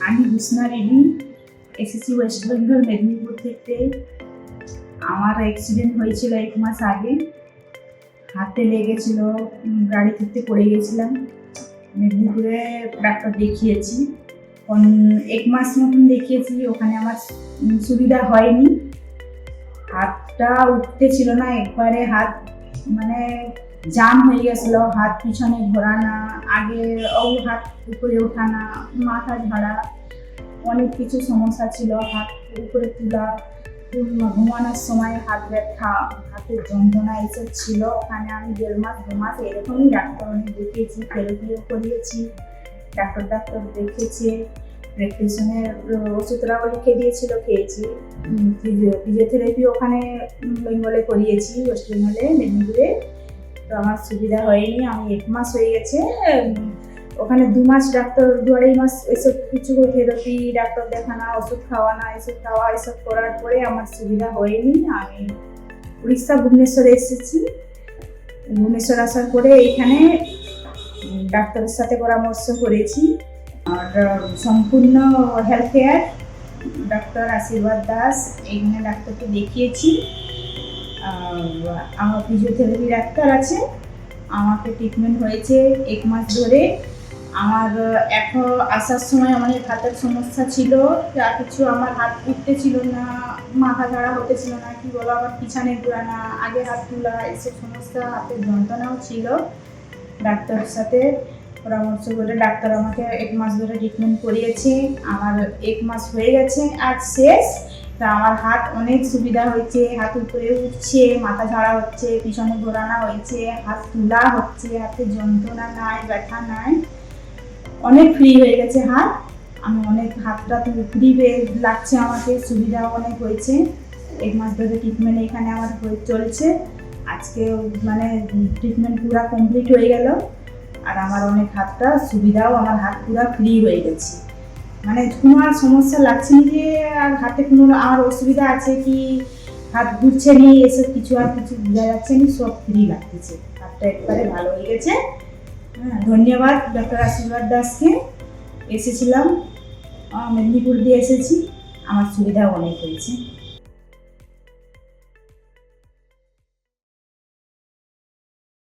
আমি হুসনা রিমি এসেছি ওয়েস্ট বেঙ্গল মেদিনীপুর থেকে। আমার অ্যাক্সিডেন্ট হয়েছিল 1 মাস আগে, হাতে লেগেছিল, গাড়ি থেকে পড়ে গেছিলাম। মেদিনীপুরে ডাক্তার দেখিয়েছি, 1 মাস মতন দেখিয়েছি। ওখানে আমার সুবিধা হয়নি, হাতটা উঠতে ছিল না, একবারে হাত মানে জাম হয়ে গেছিল, হাত পিছনে ঘোরানা, আগে হাত উপরে ওঠানা, মাথা ঝাড়া, অনেক কিছু সমস্যা ছিল। হাত উপরে তোলা, ঘুমানোর সময় হাত ব্যথা, হাতের যন্ত্রণা এইসব ছিল। ওখানে আমি 1.5 মাস 2 মাস এরকমই ডাক্তার অনেক দেখিয়েছি, থেরাপিও করিয়েছি, ডাক্তার দেখেছে, প্রেসক্রিপশনের ওষুধরাও লিখে দিয়েছিল, খেয়েছি। ফিজিওথেরাপি ওখানে বেঙ্গলে করিয়েছি, ওয়েস্ট বেঙ্গলে মেদিনীপুরে। তো আমার সুবিধা হয়নি, আমি 1 মাস হয়ে গেছে ওখানে। 2 মাস ডাক্তার, 2-2.5 মাস এসব কিছু থেরাপি, ডাক্তার দেখানো, ওষুধ খাওয়ানো, এসব করার পরে আমার সুবিধা হয়নি। আমি উড়িষ্যা ভুবনেশ্বরে এসেছি। ভুবনেশ্বর আসার পরে এখানে ডাক্তারের সাথে পরামর্শ করেছি। আর সম্পূর্ণ হেলথ কেয়ার ডাক্তার আশীর্বাদ দাস, এইখানে ডাক্তারকে দেখিয়েছি। আমার ফিজিওথেরাপি ডাক্তার আছে, আমাকে ট্রিটমেন্ট হয়েছে 1 মাস ধরে। আমার এখন আসার সময় অনেক হাতের সমস্যা ছিল, যা কিছু আমার হাত উঠতে ছিল না, মাথা ঝাড়া হতে ছিল না, কি বলো আমার পিছনে ঘোরানা, আগে হাত তোলা, এসব সমস্যা, হাতের যন্ত্রণাও ছিল। ডাক্তারের সাথে পরামর্শ করে ডাক্তার আমাকে 1 মাস ধরে ট্রিটমেন্ট করিয়েছে। আমার 1 মাস হয়ে গেছে, আজ শেষ। তা আমার হাত অনেক সুবিধা হয়েছে, হাত উপরে উঠছে, মাথা ঝাড়া হচ্ছে, পিছনে ঘোরানো হয়েছে, হাত তোলা হচ্ছে, হাতে যন্ত্রণা নাই, ব্যথা নাই, অনেক ফ্রি হয়ে গেছে হাত। আমি অনেক হাতটা ফ্রি লাগছে, আমাকে সুবিধাও অনেক হয়েছে। 1 মাস ধরে ট্রিটমেন্ট এখানে আমার চলছে। আজকে মানে ট্রিটমেন্ট পুরো কমপ্লিট হয়ে গেল, আর আমার অনেক হাতটা সুবিধাও, আমার হাত পুরো ফ্রি হয়ে গেছে। মানে কোনো আর সমস্যা লাগছে না যে আর হাতে কোনো আর অসুবিধা আছে কি, হাত ঘুরছে নি, এসব কিছু আর কিছু বোঝা যাচ্ছে না, সব ফ্রি লাগতেছে, হাতটা একবারে ভালো হয়ে গেছে। ধন্যবাদ ডক্টর আশীর্বাদ দাসকে। এসেছিলাম মেদিনীপুর দিয়ে এসেছি, আমার সুবিধা অনেক হয়েছে।